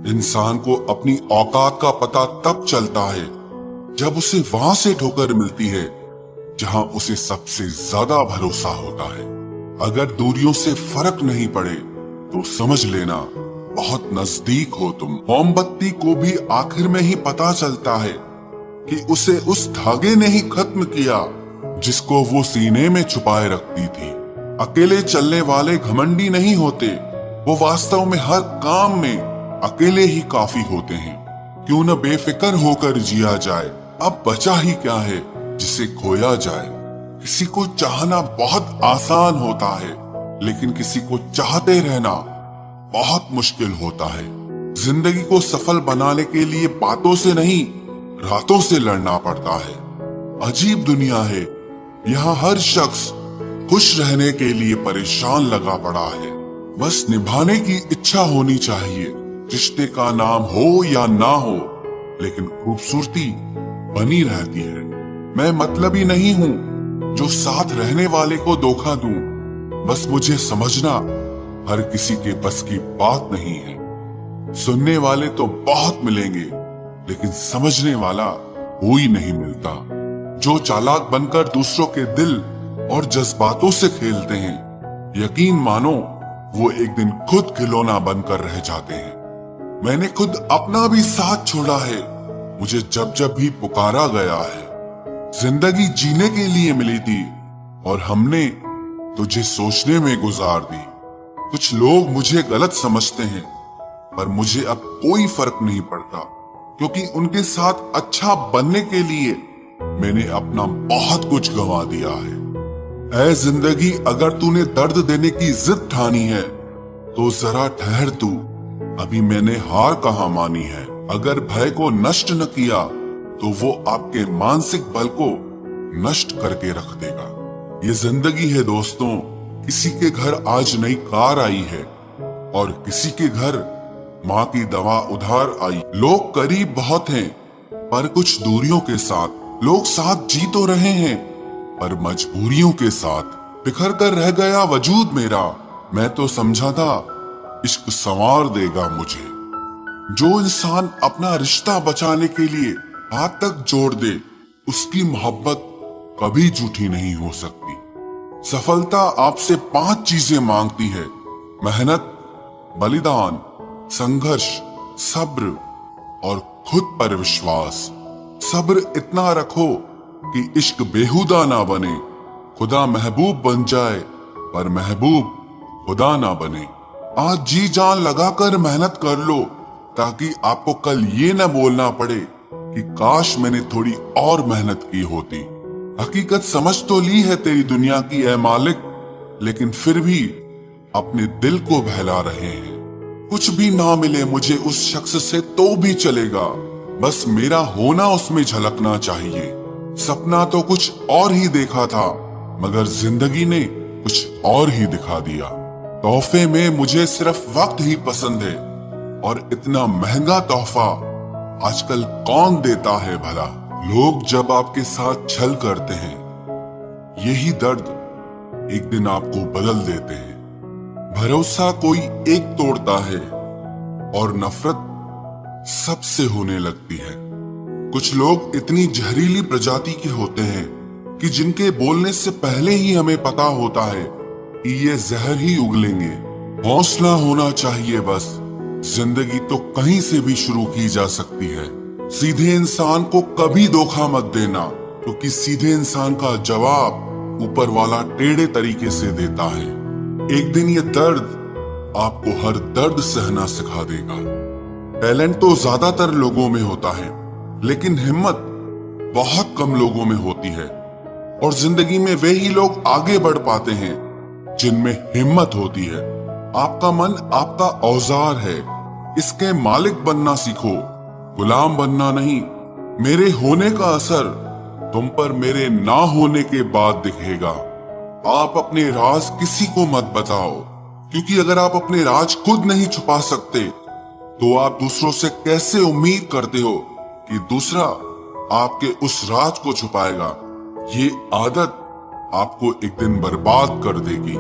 इंसान को अपनी औकात का पता तब चलता है जब उसे वहां से ठोकर मिलती है जहां उसे सबसे ज्यादा भरोसा होता है। अगर दूरियों से फर्क नहीं पड़े तो समझ लेना बहुत नजदीक हो तुम। मोमबत्ती को भी आखिर में ही पता चलता है कि उसे उस धागे ने ही खत्म किया जिसको वो सीने में छुपाए रखती थी। अकेले चलने वाले घमंडी नहीं होते, वो वास्तव में हर काम में अकेले ही काफी होते हैं। क्यों न बेफिक्र होकर जिया जाए, अब बचा ही क्या है जिसे खोया जाए। किसी को चाहना बहुत आसान होता है, लेकिन किसी को चाहते रहना बहुत मुश्किल होता है। जिंदगी को सफल बनाने के लिए बातों से नहीं, रातों से लड़ना पड़ता है। अजीब दुनिया है, यहाँ हर शख्स खुश रहने के लिए परेशान लगा पड़ा है। बस निभाने की इच्छा होनी चाहिए। रिश्ते का नाम हो या ना हो, लेकिन खूबसूरती बनी रहती है। मैं मतलबी नहीं हूँ जो साथ रहने वाले को धोखा दूं। बस मुझे समझना हर किसी के बस की बात नहीं है। सुनने वाले तो बहुत मिलेंगे, लेकिन समझने वाला कोई नहीं मिलता। जो चालाक बनकर दूसरों के दिल और जज्बातों से खेलते हैं, यकीन मानो वो एक दिन खुद खिलौना बनकर रह जाते हैं। मैंने खुद अपना भी साथ छोड़ा है। मुझे जब जब भी पुकारा गया है, जिंदगी जीने के लिए मिली थी और हमने तुझे सोचने में गुजार दी। कुछ लोग मुझे गलत समझते हैं, पर मुझे अब कोई फर्क नहीं पड़ता, क्योंकि उनके साथ अच्छा बनने के लिए मैंने अपना बहुत कुछ गंवा दिया है। ऐ जिंदगी, अगर तूने दर्द देने की जिद ठानी है तो जरा ठहर तू, अभी मैंने हार कहाँ मानी है। अगर भय को नष्ट न किया तो वो आपके मानसिक बल को नष्ट करके रख देगा। ये जिंदगी है दोस्तों, किसी के घर आज नई कार आई है और किसी के घर माँ की दवा उधार आई। लोग करीब बहुत हैं, पर कुछ दूरियों के साथ। लोग साथ जी तो रहे हैं, पर मजबूरियों के साथ। बिखर कर रह गया वजूद मेरा, मैं तो समझा था इश्क संवार देगा मुझे। जो इंसान अपना रिश्ता बचाने के लिए हाथ तक जोड़ दे, उसकी मोहब्बत कभी झूठी नहीं हो सकती। सफलता आपसे 5 चीजें मांगती है: मेहनत, बलिदान, संघर्ष, सब्र और खुद पर विश्वास। सब्र इतना रखो कि इश्क बेहुदा ना बने। खुदा महबूब बन जाए, पर महबूब खुदा ना बने। आज जी जान लगाकर मेहनत कर लो, ताकि आपको कल ये न बोलना पड़े कि काश मैंने थोड़ी और मेहनत की होती। हकीकत समझ तो ली है तेरी दुनिया की ऐ मालिक, लेकिन फिर भी अपने दिल को बहला रहे हैं। कुछ भी ना मिले मुझे उस शख्स से तो भी चलेगा, बस मेरा होना उसमें झलकना चाहिए। सपना तो कुछ और ही देखा था, मगर जिंदगी ने कुछ और ही दिखा दिया। तोहफे में मुझे सिर्फ वक्त ही पसंद है, और इतना महंगा तोहफा आजकल कौन देता है भला। लोग जब आपके साथ छल करते हैं, यही दर्द एक दिन आपको बदल देते हैं। भरोसा कोई एक तोड़ता है और नफरत सबसे होने लगती है। कुछ लोग इतनी जहरीली प्रजाति के होते हैं कि जिनके बोलने से पहले ही हमें पता होता है कि ये जहर ही उगलेंगे। हौसला होना चाहिए बस, जिंदगी तो कहीं से भी शुरू की जा सकती है। सीधे इंसान को कभी धोखा मत देना, क्योंकि सीधे इंसान का जवाब ऊपर वाला टेढ़े तरीके से देता है। एक दिन ये दर्द आपको हर दर्द सहना सिखा देगा। टैलेंट तो ज्यादातर लोगों में होता है, लेकिन हिम्मत बहुत कम लोगों में होती है। और जिंदगी में वे ही लोग आगे बढ़ पाते हैं जिनमें हिम्मत होती है। आपका मन आपका औजार है, इसके मालिक बनना सीखो, गुलाम बनना नहीं। मेरे होने का असर तुम पर मेरे ना होने के बाद दिखेगा। आप अपने राज किसी को मत बताओ, क्योंकि अगर आप अपने राज खुद नहीं छुपा सकते तो आप दूसरों से कैसे उम्मीद करते हो कि दूसरा आपके उस राज को छुपाएगा। ये आदत आपको एक दिन बर्बाद कर देगी।